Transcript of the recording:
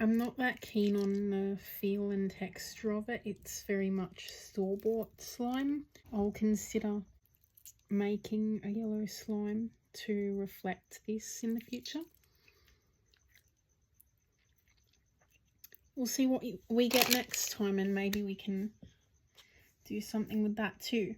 I'm not that keen on the feel and texture of it. It's very much store-bought slime. I'll consider making a yellow slime to reflect this in the future. We'll see what we get next time, and maybe we can do something with that too.